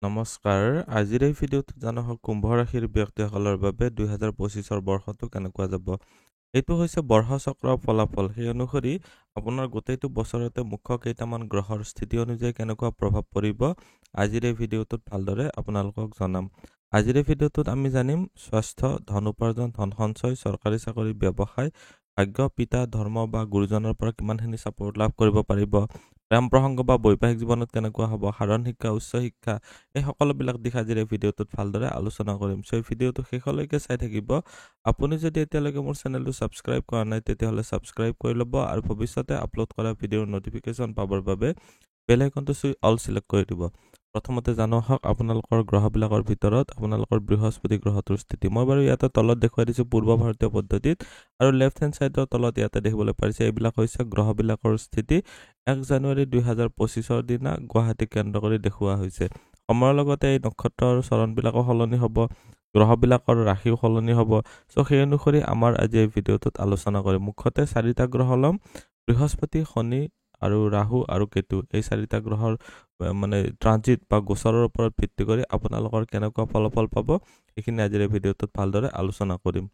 নমস্কাৰ আজিৰ এই ভিডিঅ'টো জানো হওক কুম্ভ ৰাশিৰ ব্যক্তিসকলৰ বাবে 2025 বৰ্ষটো কেনেকুৱা যাব এইটো হৈছে বৰ্ষ চক্ৰৰ ফলাফল সেই অনুসৰি আপোনাৰ গোটেইটো বছৰতে মুখ্য কেইটামান গ্ৰহৰ স্থিতি অনুযায়ী কেনেকুৱা প্ৰভাৱ পৰিব আজিৰ এই ভিডিঅ'টোত ভালদৰে আপোনালোকক জনাম আজিৰ এই ভিডিঅ'টোত আমি জানিম স্বাস্থ্য ধন উপাৰ্জন ধন সঞ্চয় চৰকাৰী চাকৰি ব্যৱসায় ভাগ্য পিতা ধৰ্ম বা গুৰুজনৰ পৰা কিমানখিনি সাপোৰ্ট লাভ কৰিব পাৰিব প্ৰেম প্ৰসংগ বা বৈবাহিক জীৱনত কেনেকুৱা হ'ব সাধাৰণ শিক্ষা উচ্চ শিক্ষা এই সকলোবিলাক দিশ আজিৰ এই ভিডিঅ'টোত ভালদৰে আলোচনা কৰিম সো এই ভিডিঅ'টো শেষলৈকে চাই থাকিব আপুনি যদি এতিয়ালৈকে মোৰ চেনেলটো সাবস্ক্ৰাইব কৰা নাই তেতিয়াহলে সাবস্ক্ৰাইব কৰি ল'ব আৰু ভৱিষ্যতে আপলোড কৰা ভিডিঅ'ৰ নটিফিকেশন পাবৰ বাবে বেল আইকনটো চুই অল সিলেক্ট কৰি দিব প্ৰথমতে জানো হওক আপোনালোকৰ গ্ৰহবিলাকৰ ভিতৰত আপোনালোকৰ বৃহস্পতি গ্ৰহটোৰ স্থিতি মই বাৰু ইয়াতে তলত দেখুৱাই দিছো পূৰ্ব ভাৰতীয় পদ্ধতিত আৰু লেফট হ্যান্ড সাইডৰ তলত ইয়াতে দেখিবলৈ পাৰিছে এইবিলাক হৈছে গ্ৰহবিলাকৰ স্থিতি 1 জানুৱাৰী 2025 ৰ দিনা গুৱাহাটী কেন্দ্ৰ কৰি দেখুওৱা হৈছে সময়ৰ লগতে এই নক্ষত্ৰৰ চৰণবিলাকো সলনি হ'ব গ্ৰহবিলাকৰ ৰাশিও সলনি হ'ব সো সেই অনুসৰি আমাৰ আজি এই ভিডিঅ'টোত আলোচনা কৰিম মুখ্যতে চাৰিটা গ্ৰহ লম বৃহস্পতি শনি আৰু ৰাহু আৰু কেতু এই চাৰিটা গ্ৰহৰ মানে ট্ৰানজিট বা গোচৰৰ ওপৰত ভিত্তি কৰি আপোনালোকৰ কেনেকুৱা ফলাফল পাব এইখিনি আজিৰ এই ভিডিঅ'টোত ভালদৰে আলোচনা কৰিম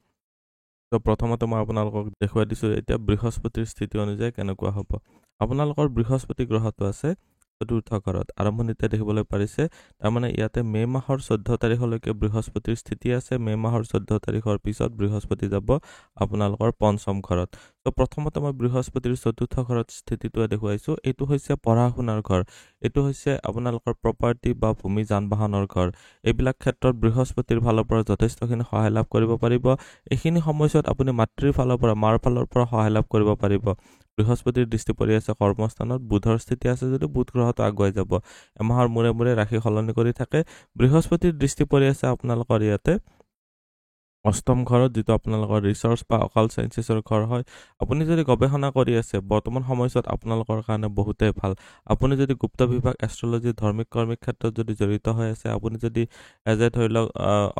তো প্ৰথমতে মই আপোনালোকক দেখুৱাই দিছো এতিয়া বৃহস্পতিৰ স্থিতি অনুযায়ী কেনেকুৱা হ'ব আপোনালোকৰ বৃহস্পতি গ্ৰহটো আছে চতুৰ্থ ঘৰত আৰম্ভণিতে দেখিবলৈ পাৰিছে তাৰ মানে ইয়াতে মে মাহৰ 14 তাৰিখলৈকে বৃহস্পতিৰ স্থিতি আছে মে মাহৰ 14 তাৰিখৰ পিছত বৃহস্পতি যাব আপোনালোকৰ পঞ্চম ঘৰত তো প্ৰথমতে মই বৃহস্পতিৰ চতুৰ্থ ঘৰত স্থিতিটো দেখুৱাইছো এইটো হৈছে পঢ়া শুনাৰ ঘৰ এইটো হৈছে আপোনালোকৰ প্ৰপাৰ্টি বা ভূমি যান-বাহনৰ ঘৰ এইবিলাক ক্ষেত্ৰত বৃহস্পতিৰ ফালৰ পৰা যথেষ্টখিনি সহায় লাভ কৰিব পাৰিব এইখিনি সময়ত আপুনি মাতৃৰ ফালৰ পৰা মাৰ ফালৰ পৰা সহায় লাভ কৰিব পাৰিব বৃহস্পতিৰ দৃষ্টি পৰি আছে কৰ্মস্থানত বুধৰ স্থিতি আছে যদি বুধ গ্ৰহটো আগুৱাই যাব এমাহৰ মূৰে মূৰে ৰাশি সলনি কৰি থাকে বৃহস্পতিৰ দৃষ্টি পৰি আছে আপোনালোকৰ ইয়াতে অষ্টম ঘৰত যেটো আপোনালোকৰ ৰিসাৰ্চ বা অকাল সায়েন্সেছৰ ঘৰ হয় আপুনি যদি গৱেষণা কৰি আছে বৰ্তমান সময়ত আপোনালোকৰ কাৰণে বহুতে ভাল আপুনি যদি গুপ্ত বিভাগ এষ্ট্ৰলজি ধৰ্মিক কৰ্মিক ক্ষেত্ৰত যদি জড়িত হৈ আছে আপুনি যদি এজে ধৰি লওক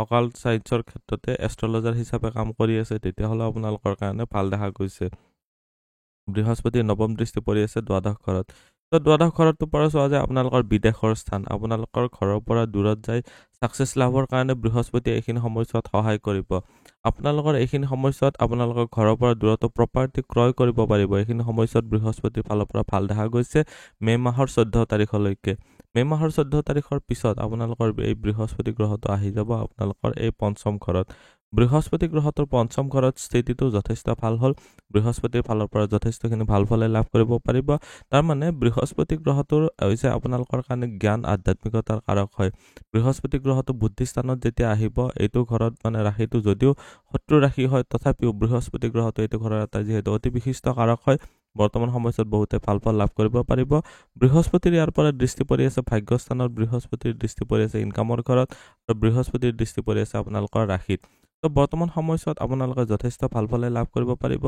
অকাল সায়েন্সৰ ক্ষেত্ৰতে এষ্ট্ৰলজাৰ হিচাপে কাম কৰি আছে তেতিয়াহলে আপোনালোকৰ কাৰণে ভাল দেখা গৈছে বৃহস্পতি নৱম দৃষ্টি পৰি আছে দ্বাদশ ঘৰত তো দ্বাদশ ঘৰটো পৰা চোৱা যায় আপোনালোকৰ বিদেশৰ স্থান আপোনালোকৰ ঘৰৰ পৰা দূৰত যায় সাকসেছ লাভৰ কাৰণে বৃহস্পতি এইখিনি সময়ত সহায় কৰিব আপোনালোকৰ এইখিনি সময়ত আপোনালোকৰ ঘৰৰ পৰা দূৰত প্ৰপাৰ্টি ক্ৰয় কৰিব পাৰিব এইখিনি সময়ত বৃহস্পতিৰ ফালৰ পৰা ভাল দেখা গৈছে মে মাহৰ 14 তাৰিখলৈকে মে মাহৰ 14 তাৰিখৰ পিছত আপোনালোকৰ এই বৃহস্পতি গ্ৰহটো আহি যাব আপোনালোকৰ এই পঞ্চম ঘৰত বৃহস্পতি গ্ৰহটোৰ পঞ্চম ঘৰত স্থিতিটো যথেষ্ট ভাল হ'ল বৃহস্পতিৰ ফালৰ পৰা যথেষ্টখিনি ভাল ফল লাভ কৰিব পাৰিব তাৰ মানে বৃহস্পতি গ্ৰহটোৰ হৈছে আপোনালোকৰ কাৰণে জ্ঞান আধ্যাত্মিকতাৰ কাৰক হয় বৃহস্পতি গ্ৰহটো বুদ্ধি স্থানত যেতিয়া আহিব এইটো ঘৰত মানে ৰাশিটো যদিও শত্ৰু ৰাশি হয় তথাপিও বৃহস্পতি গ্ৰহটো এইটো ঘৰৰ এটা যেহেতু অতি বিশিষ্ট কাৰক হয় বৰ্তমান সময়ত বহুতে ভাল ফল লাভ কৰিব পাৰিব বৃহস্পতিৰ ইয়াৰ পৰা দৃষ্টি পৰি আছে ভাগ্যস্থানত বৃহস্পতিৰ দৃষ্টি পৰি আছে ইনকামৰ ঘৰত আৰু বৃহস্পতিৰ দৃষ্টি পৰি আছে আপোনালোকৰ ৰাশিত তো বৰ্তমান সময়ত আপোনালোকে যথেষ্ট ভাল ফল লাভ কৰিব পাৰিব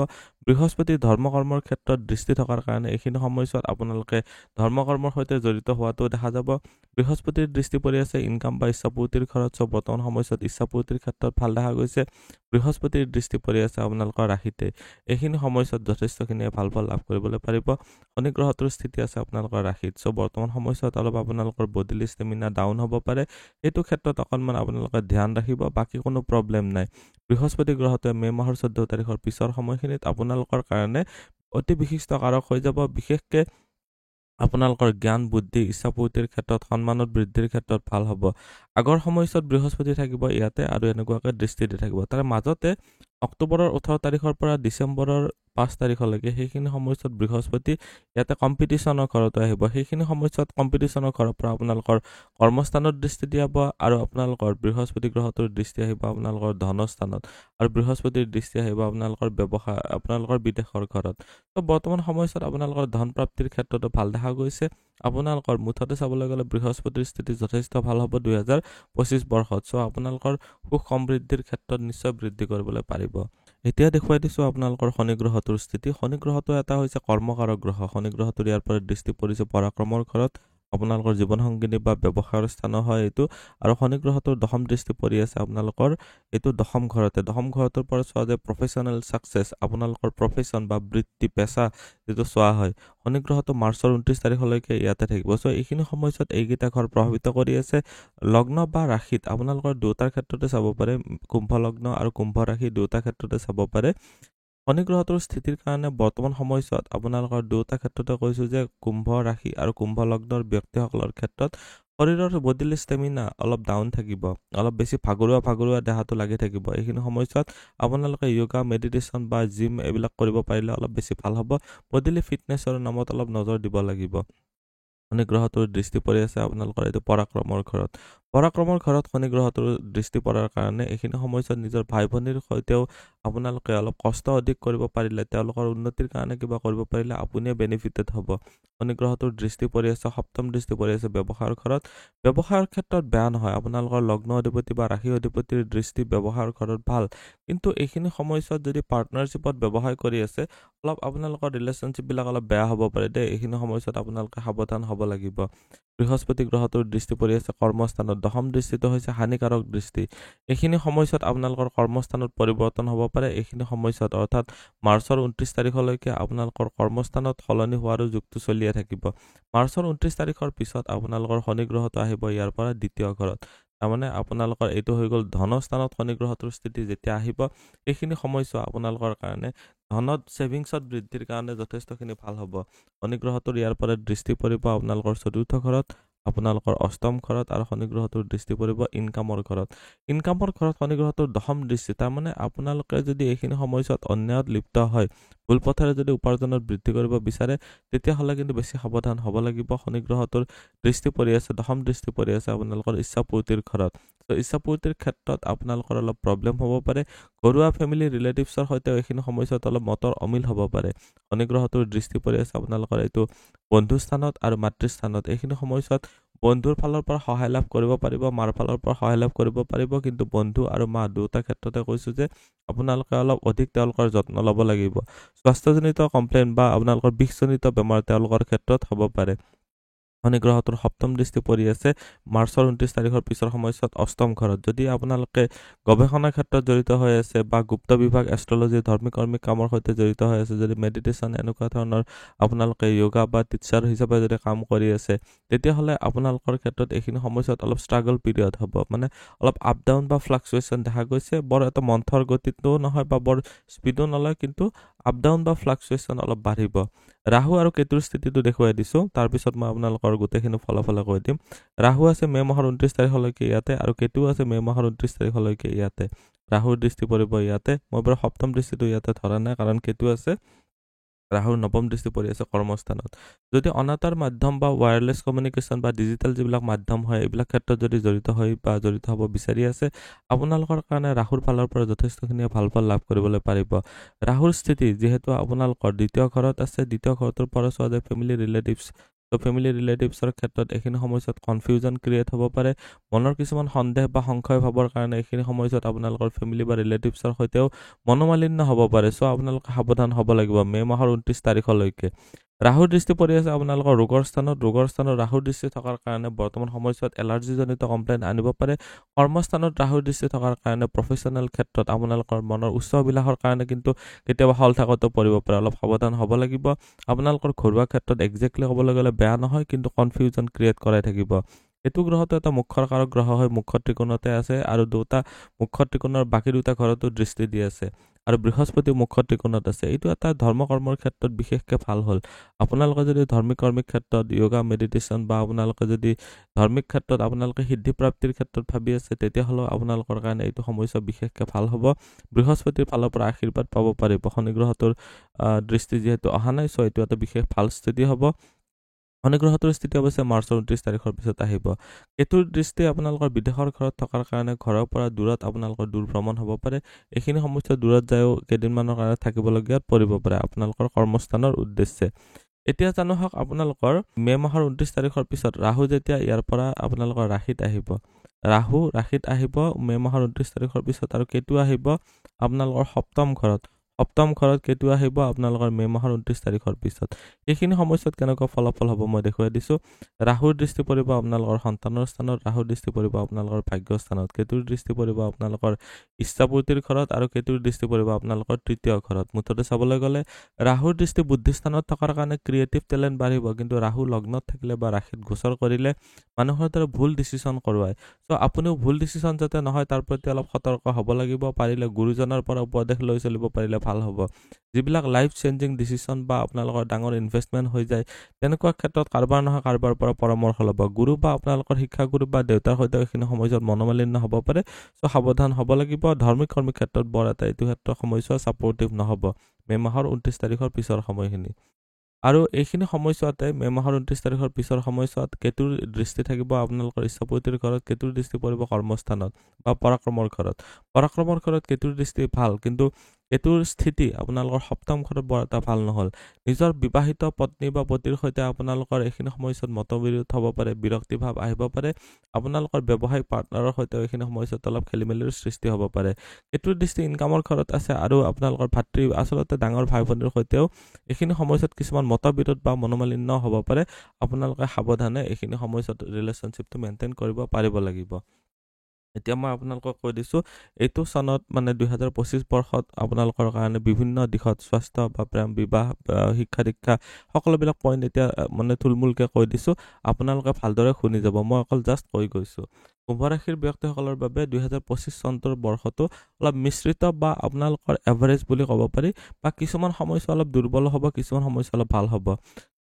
বৃহস্পতি ধৰ্মকৰ্মৰ ক্ষেত্ৰত দৃষ্টি থকাৰ কাৰণে এইখিনি সময়ত আপোনালোকে ধৰ্মকৰ্মৰ সৈতে জড়িত হোৱাটো দেখা যাব বৃহস্পতিৰ দৃষ্টি পৰি আছে ইনকাম বা ইচ্ছাপূৰ্তিৰ ঘৰত সব বৰ্তমান সময়ত ইচ্ছাপূৰ্তিৰ ক্ষেত্ৰত ভাল দেখা গৈছে বৃহস্পতিৰ দৃষ্টি পৰি আছে আপোনালোকৰ ৰাশিতে এইখিনি সময়ত যথেষ্টখিনি ভাল ফল লাভ কৰিবলৈ পাৰিব শনি গ্ৰহটোৰ স্থিতি আছে আপোনালোকৰ ৰাশিত সো বৰ্তমান সময়ত অলপ আপোনালোকৰ বডিলি ষ্টেমিনা ডাউন হ'ব পাৰে এইটো ক্ষেত্ৰত অকনমান আপোনালোকে ধ্যান ৰাখিব বাকি কোনো প্ৰবলেম নাই বৃহস্পতি গ্ৰহটোৱে মে মাহৰ 14 তাৰিখৰ পিছৰ সময়খিনিত আপোনালোকৰ কাৰণে অতি বিশিষ্ট কাৰক হৈ যাব বিশেষকৈ আপোনালোকৰ জ্ঞান বুদ্ধি ইচ্ছাপূৰ্তিৰ ক্ষেত্ৰত সন্মানত বৃদ্ধিৰ ক্ষেত্ৰত ভাল হ'ব আগৰ সময়ত বৃহস্পতি থাকিব ইয়াতে আৰু এনেকুৱাকৈ দৃষ্টি দি থাকিব তাৰ মাজতে অক্টোবৰৰ 18 তাৰিখৰ পৰা ডিসেম্বৰৰ 5 তাৰিখলৈকে সেইখিনি সময়ত বৃহস্পতি ইয়াতে কম্পিটিশনৰ ঘৰত আহিব সেইখিনি সময়ত কম্পিটিশনৰ ঘৰৰ পৰা আপোনালোকৰ কৰ্মস্থানত দৃষ্টি দিয়াব আৰু আপোনালোকৰ বৃহস্পতি গ্ৰহটোৰ দৃষ্টি আহিব আপোনালোকৰ ধনস্থানত আৰু বৃহস্পতিৰ দৃষ্টি আহিব আপোনালোকৰ ব্যৱসায় আপোনালোকৰ বিদেশৰ ঘৰত তো বৰ্তমান সময়ত আপোনালোকৰ ধন প্ৰাপ্তিৰ ক্ষেত্ৰতো ভাল দেখা গৈছে আপোনালোকৰ মুঠতে চাবলৈ গ'লে বৃহস্পতিৰ স্থিতি যথেষ্ট ভাল হ'ব 2025 বৰ্ষত সো আপোনালোকৰ সুখ সমৃদ্ধিৰ ক্ষেত্ৰত নিশ্চয় বৃদ্ধি কৰিবলৈ পাৰিব এতিয়া দেখুৱাই দিছো আপোনালোকৰ শনি গ্ৰহটোৰ স্থিতি শনি গ্ৰহটো এটা হৈছে কৰ্মকাৰক গ্ৰহ শনি গ্ৰহটোৰ ইয়াৰ পৰা দৃষ্টি পৰিছে পৰাক্ৰমৰ ঘৰত আপোনালোকৰ জীৱন সংগিনী বা ব্যৱসায়ৰ স্থানো হয় এইটো। আৰু শনি গ্ৰহটোৰ দশম দৃষ্টি পৰি আছে আপোনালোকৰ এইটো দশম ঘৰতে। দশম ঘৰটোৰ পৰা চোৱা যায় প্ৰফেচনেল ছাকচেছ, আপোনালোকৰ প্ৰফেচন বা বৃত্তি পেচা যিটো চোৱা হয়। শনি গ্ৰহটো মাৰ্চৰ 29 তাৰিখলৈকে ইয়াতে থাকিব। চ' এইখিনি সময়ছোৱাত এইকেইটা ঘৰ প্ৰভাৱিত কৰি আছে। লগ্ন বা ৰাশিত আপোনালোকৰ দুটাৰ ক্ষেত্ৰতে চাব পাৰে, কুম্ভ লগ্ন আৰু কুম্ভ ৰাশি দুটা ক্ষেত্ৰতে চাব পাৰে। শনি গ্ৰহটোৰ স্থিতিৰ কাৰণে বৰ্তমান সময়ছোৱাত আপোনালোকৰ দুটা ক্ষেত্ৰতে কৈছোঁ যে কুম্ভ ৰাশি আৰু কুম্ভ লগ্নৰ ব্যক্তিসকলৰ ক্ষেত্ৰত শৰীৰৰ বডিৰ ষ্টেমিনা অলপ ডাউন থাকিব, অলপ বেছি ভাগৰুৱা দেহাটো লাগি থাকিব। এইখিনি সময়ছোৱাত আপোনালোকে য়োগা, মেডিটেশ্যন বা জিম এইবিলাক কৰিব পাৰিলে অলপ বেছি ভাল হ'ব। বডিলি ফিটনেছৰ নামত অলপ নজৰ দিব লাগিব। শনি গ্ৰহটোৰ দৃষ্টি পৰি আছে আপোনালোকৰ এইটো পৰাক্ৰমৰ ঘৰত। পৰাক্ৰমৰ ঘৰত শনি গ্ৰহটোৰ দৃষ্টি পৰাৰ কাৰণে এইখিনি সময়ছোৱাত নিজৰ ভাই ভনীৰ সৈতেও আপোনালোকে অলপ কষ্ট অধিক কৰিব পাৰিলে, তেওঁলোকৰ উন্নতিৰ কাৰণে কিবা কৰিব পাৰিলে আপুনিয়ে বেনিফিটেড হ'ব। শনি গ্ৰহটোৰ দৃষ্টি পৰি আছে, সপ্তম দৃষ্টি পৰি আছে ব্যৱসায়ৰ ঘৰত। ব্যৱসায়ৰ ক্ষেত্ৰত বেয়া নহয়, আপোনালোকৰ লগ্ন অধিপতি বা ৰাশি অধিপতিৰ দৃষ্টি ব্যৱসায়ৰ ঘৰত ভাল। কিন্তু এইখিনি সময়ছোৱাত যদি পাৰ্টনাৰশ্বিপত ব্যৱসায় কৰি আছে, অলপ আপোনালোকৰ ৰিলেশ্যনশ্বিপবিলাক অলপ বেয়া হ'ব পাৰে দেই। এইখিনি সময়ছোৱাত আপোনালোকে সাৱধান হ'ব লাগিব। বৃহস্পতি গ্ৰহটোৰ দৃষ্টি পৰি আছে কৰ্মস্থানত। দশম দৃষ্টিটো হৈছে হানিকাৰক দৃষ্টি। এইখিনি সময়ছোৱাত আপোনালোকৰ কৰ্মস্থানত পৰিৱৰ্তন হ'ব পাৰে। এইখিনি সময়ছোৱাত অৰ্থাৎ মাৰ্চৰ 29 তাৰিখলৈকে আপোনালোকৰ কৰ্মস্থানত সলনি হোৱাৰো যুগটো চলিয়ে থাকিব। মাৰ্চৰ 29 তাৰিখৰ পিছত আপোনালোকৰ শনি গ্ৰহটো আহিব ইয়াৰ পৰা দ্বিতীয় ঘৰত। তাৰমানে আপোনালোকৰ এইটো হৈ গ'ল ধনস্থানত শনি গ্ৰহটোৰ স্থিতি যেতিয়া আহিব, এইখিনি সময়ছোৱা আপোনালোকৰ কাৰণে ধনত ছেভিংছত বৃদ্ধিৰ কাৰণে যথেষ্টখিনি ভাল হ'ব। শনি গ্ৰহটোৰ ইয়াৰ পৰা দৃষ্টি পৰিব আপোনালোকৰ চতুৰ্থ ঘৰত, আপোনালোকৰ অষ্টম ঘৰত, আৰু শনি গ্ৰহটোৰ দৃষ্টি পৰিব ইনকামৰ ঘৰত। ইনকামৰ ঘৰত শনি গ্ৰহটোৰ দশম দৃষ্টি, তাৰমানে আপোনালোকে যদি এইখিনি সময়ছোৱাত অন্যায়ত লিপ্ত হয়, ভুল পথেৰে যদি উপাৰ্জনত বৃদ্ধি কৰিব বিচাৰে, তেতিয়াহ'লে কিন্তু বেছি সাৱধান হ'ব লাগিব। শনি গ্ৰহটোৰ দৃষ্টি পৰি আছে, দশম দৃষ্টি পৰি আছে আপোনালোকৰ ইচ্ছাপূৰ্তিৰ ঘৰত। ত' ইচ্ছাপূৰ্তিৰ ক্ষেত্ৰত আপোনালোকৰ অলপ প্ৰব্লেম হ'ব পাৰে। ঘৰুৱা ফেমিলি ৰিলেটিভছৰ সৈতেও এইখিনি সময়ছোৱাত অলপ মতৰ অমিল হ'ব পাৰে। শনি গ্ৰহটোৰ দৃষ্টি পৰি আছে আপোনালোকৰ এইটো বন্ধুস্থানত আৰু মাতৃস্থানত। এইখিনি সময়ছোৱাত বন্ধুৰ ফালৰ পৰা সহায় লাভ কৰিব পাৰিব, মাৰ ফালৰ পৰা সহায় লাভ কৰিব পাৰিব। কিন্তু বন্ধু আৰু মা দুটা ক্ষেত্ৰতে কৈছোঁ যে আপোনালোকে অলপ অধিক তেওঁলোকৰ যত্ন ল'ব লাগিব। স্বাস্থ্যজনিত কমপ্লেইন বা আপোনালোকৰ বিষজনিত বেমাৰ তেওঁলোকৰ ক্ষেত্ৰত হ'ব পাৰে। শনি গ্ৰহটোৰ সপ্তম দৃষ্টি পৰি আছে মাৰ্চৰ 29 তাৰিখৰ পিছৰ সময়ছোৱাত অষ্টম ঘৰত। যদি আপোনালোকে গৱেষণাৰ ক্ষেত্ৰত জড়িত হৈ আছে বা গুপ্ত বিভাগ, এষ্ট্ৰলজি, ধৰ্মিক কামৰ সৈতে জড়িত হৈ আছে, যদি মেডিটেশ্যন এনেকুৱা ধৰণৰ আপোনালোকে য়োগা বা টিচাৰ হিচাপে যদি কাম কৰি আছে, তেতিয়াহ'লে আপোনালোকৰ ক্ষেত্ৰত এইখিনি সময়ছোৱাত অলপ ষ্ট্ৰাগল পিৰিয়ড হ'ব। মানে অলপ আপ ডাউন বা ফ্লাকচুৱেশ্যন দেখা গৈছে। বৰ এটা মন্থৰ গতিটোও নহয় বা বৰ স্পীডো নলয়, কিন্তু আপ ডাউন বা ফ্লাকচুৱেশ্যন অলপ বাঢ়িব। ৰাহু আৰু কেতুৰ স্থিতিটো দেখুৱাই দিছোঁ, তাৰপিছত মই আপোনালোকৰ গোটেইখিনি ফলাফল কৈ দিম। ৰাহু আছে মে' মাহৰ 29 তাৰিখলৈকে ইয়াতে, আৰু কেতু আছে মে' মাহৰ 29 তাৰিখলৈকে ইয়াতে। ৰাহুৰ দৃষ্টি পৰিব ইয়াতে। মই বাৰু সপ্তম দৃষ্টিটো ইয়াতে ধৰা নাই, কাৰণ কেতু আছে। ৰাহুৰ নৱম দৃষ্টি পৰি আছে কৰ্মস্থানত। যদি অনাতাঁৰ মাধ্যম বা ৱায়াৰলেছ কমিউনিকেশ্যন বা ডিজিটেল যিবিলাক মাধ্যম হয়, এইবিলাক ক্ষেত্ৰত যদি জড়িত হৈ বা জড়িত হ'ব বিচাৰি আছে, আপোনালোকৰ কাৰণে ৰাহুৰ ফালৰ পৰা যথেষ্টখিনি ভাল ফল লাভ কৰিবলৈ পাৰিব। ৰাহুৰ স্থিতি যিহেতু আপোনালোকৰ দ্বিতীয় ঘৰত আছে, দ্বিতীয় ঘৰটোৰ পৰা চোৱা যায় ফেমিলি ৰিলেটিভছ। ত' ফেমিলি ৰিলেটিভছৰ ক্ষেত্ৰত এইখিনি সময়ছোৱাত কনফিউজন ক্ৰিয়েট হ'ব পাৰে। মনৰ কিছুমান সন্দেহ বা সংশয় ভাবৰ কাৰণে এইখিনি সময়ছোৱাত আপোনালোকৰ ফেমিলি বা ৰিলেটিভছৰ সৈতেও মনোমালিন্য হ'ব পাৰে। চ' আপোনালোকে সাৱধান হ'ব লাগিব মে' মাহৰ 29 তাৰিখলৈকে। ৰাহুৰ দৃষ্টি পৰি আছে আপোনালোকৰ ৰোগৰ স্থানত ৰাহুৰ দৃষ্টি থকাৰ কাৰণে বৰ্তমান সময়ছোৱাত এলাৰ্জিজনিত কমপ্লেইন আনিব পাৰে। কৰ্মস্থানত ৰাহুৰ দৃষ্টি থকাৰ কাৰণে প্ৰফেচনেল ক্ষেত্ৰত আপোনালোকৰ মনৰ উচ্চ অভিলাষৰ কাৰণে কিন্তু কেতিয়াবা হলঠাকতো পৰিব পাৰে। অলপ সাৱধান হ'ব লাগিব। আপোনালোকৰ ঘৰুৱা ক্ষেত্ৰত একজেক্টলি ক'বলৈ গ'লে বেয়া নহয়, কিন্তু কনফিউজন ক্ৰিয়েট কৰাই থাকিব। এইটো গ্ৰহটো এটা মুখ্যৰ কাৰক গ্ৰহ হয়, মুখ্য ত্ৰিকোণতে আছে, আৰু দুটা মুখ্য ত্ৰিকোণৰ বাকী দুটা ঘৰতো দৃষ্টি দি আছে, আৰু বৃহস্পতি মুখ্য ত্ৰিকোণত আছে। এইটো এটা ধৰ্ম কৰ্মৰ ক্ষেত্ৰত বিশেষকৈ ভাল হ'ল। আপোনালোকে যদি কৰ্মিক ক্ষেত্ৰত য়োগা, মেডিটেশ্যন বা আপোনালোকে যদি ধাৰ্মিক ক্ষেত্ৰত আপোনালোকে সিদ্ধি প্ৰাপ্তিৰ ক্ষেত্ৰত ভাবি আছে, তেতিয়াহ'লেও আপোনালোকৰ কাৰণে এইটো সমস্যা বিশেষকৈ ভাল হ'ব। বৃহস্পতিৰ ফালৰ পৰা আশীৰ্বাদ পাব পাৰিব। শনি গ্ৰহটোৰ দৃষ্টি যিহেতু অহা নাই, চ' এইটো এটা বিশেষ ভাল স্থিতি হ'ব। শনি গ্ৰহটোৰ স্থিতি অৱশ্যে মাৰ্চৰ 29 তাৰিখৰ পিছত আহিব। কেতুৰ দৃষ্টি আপোনালোকৰ বিদেশৰ ঘৰত থকাৰ কাৰণে ঘৰৰ পৰা দূৰত আপোনালোকৰ দূৰ ভ্ৰমণ হ'ব পাৰে। এইখিনি সমস্যা দূৰত যায়ও কেইদিনমানৰ কাৰণে থাকিবলগীয়াত পৰিব পাৰে আপোনালোকৰ কৰ্মস্থানৰ উদ্দেশ্যে। এতিয়া জানো হওক আপোনালোকৰ মে' মাহৰ 29 তাৰিখৰ পিছত ৰাহু যেতিয়া ইয়াৰ পৰা আপোনালোকৰ ৰাশিত আহিব, ৰাহু ৰাশিত আহিব মে' মাহৰ 29 তাৰিখৰ পিছত, আৰু কেতু আহিব আপোনালোকৰ সপ্তম ঘৰত। সপ্তম ঘৰত কেতু আহিব আপোনালোকৰ মে' মাহৰ 29 তাৰিখৰ পিছত। এইখিনি সময়ছোৱাত কেনেকুৱা ফলাফল হ'ব মই দেখুৱাই দিছোঁ। ৰাহুৰ দৃষ্টি পৰিব আপোনালোকৰ সন্তানৰ স্থানত, ৰাহুৰ দৃষ্টি পৰিব আপোনালোকৰ ভাগ্য স্থানত, কেতুৰ দৃষ্টি পৰিব আপোনালোকৰ ইচ্ছাপূৰ্তিৰ ঘৰত আৰু কেতুৰ দৃষ্টি পৰিব আপোনালোকৰ তৃতীয় ঘৰত। মুঠতে চাবলৈ গ'লে ৰাহুৰ দৃষ্টি বুদ্ধিস্থানত থকাৰ কাৰণে ক্ৰিয়েটিভ টেলেণ্ট বাঢ়িব, কিন্তু ৰাহু লগ্নত থাকিলে বা ৰাশিত গোচৰ কৰিলে মানুহৰ দ্বাৰা ভুল ডিচিশ্যন কৰোৱায়। চ' আপুনিও ভুল ডিচিশ্যন যাতে নহয় তাৰ প্ৰতি অলপ সতৰ্ক হ'ব লাগিব। পাৰিলে গুৰুজনৰ পৰা উপদেশ লৈ চলিব পাৰিলে ভাল হ'ব। যিবিলাক লাইফ চেঞ্জিং ডিচিশ্যন বা আপোনালোকৰ ডাঙৰ ইনভেষ্টমেণ্ট হৈ যায়, তেনেকুৱা ক্ষেত্ৰত কাৰোবাৰ নহয় কাৰোবাৰ পৰা পৰামৰ্শ ল'ব। গুৰু বা আপোনালোকৰ শিক্ষাগুৰু বা দেউতাৰ সৈতে এইখিনি সময়ছোৱাত মনোমালিন্য হ'ব পাৰে। চ' সাৱধান হ'ব লাগিব। ধাৰ্মিক কৰ্মী ক্ষেত্ৰত বৰ এটা এইটো ক্ষেত্ৰত সময়ছোৱা ছাপৰ্টিভ নহ'ব মে' মাহৰ 29 তাৰিখৰ পিছৰ সময়খিনি। আৰু এইখিনি সময়ছোৱাতে মে' মাহৰ 29 তাৰিখৰ পিছৰ সময়ছোৱাত কেতুৰ দৃষ্টি থাকিব আপোনালোকৰ ইচ্ছাপূৰ্তিৰ ঘৰত, কেতুৰ দৃষ্টি পৰিব কৰ্মস্থানত বা পৰাক্ৰমৰ ঘৰত। পৰাক্ৰমৰ ঘৰত কেতুৰ দৃষ্টি ভাল, কিন্তু কেতুৰ স্থিতি আপোনালোকৰ সপ্তম ঘৰত বৰ এটা ভাল নহ'ল। নিজৰ বিবাহিত পত্নী বা পতিৰ সৈতে আপোনালোকৰ এইখিনি সময়ছোৱাত মতবিৰোধ হ'ব পাৰে, বিৰক্তিভাৱ আহিব পাৰে। আপোনালোকৰ ব্যৱসায়িক পাৰ্টনাৰৰ সৈতে এইখিনি সময়ছোৱাত অলপ খেলিমেলিৰ সৃষ্টি হ'ব পাৰে। কেতুৰ দৃষ্টি ইনকামৰ ঘৰত আছে আৰু আপোনালোকৰ ভাতৃ আচলতে ডাঙৰ ভাই ভনীৰ সৈতেও এইখিনি সময়ছোৱাত কিছুমান মতবিৰোধ বা মনোমালিন্য হ'ব পাৰে। আপোনালোকে সাৱধানে এইখিনি সময়ছোৱাত ৰিলেশ্যনশ্বিপটো মেইনটেইন কৰিব পাৰিব লাগিব। এতিয়া মই আপোনালোকক কৈ দিছোঁ, এইটো চনত মানে 2025 বৰ্ষত আপোনালোকৰ কাৰণে বিভিন্ন দিশত স্বাস্থ্য বা প্ৰেম, বিবাহ, শিক্ষা দীক্ষা সকলোবিলাক পইণ্ট এতিয়া মানে থুলমূলকৈ কৈ দিছোঁ। আপোনালোকে ভালদৰে শুনি যাব। মই অকল জাষ্ট কৈ গৈছোঁ। কুম্ভ ৰাশিৰ ব্যক্তিসকলৰ বাবে 2025 চনটোৰ বৰ্ষটো অলপ মিশ্ৰিত বা আপোনালোকৰ এভাৰেজ বুলি ক'ব পাৰি, বা কিছুমান সময়ছোৱা অলপ দুৰ্বল হ'ব, কিছুমান সময়ছোৱা অলপ ভাল হ'ব।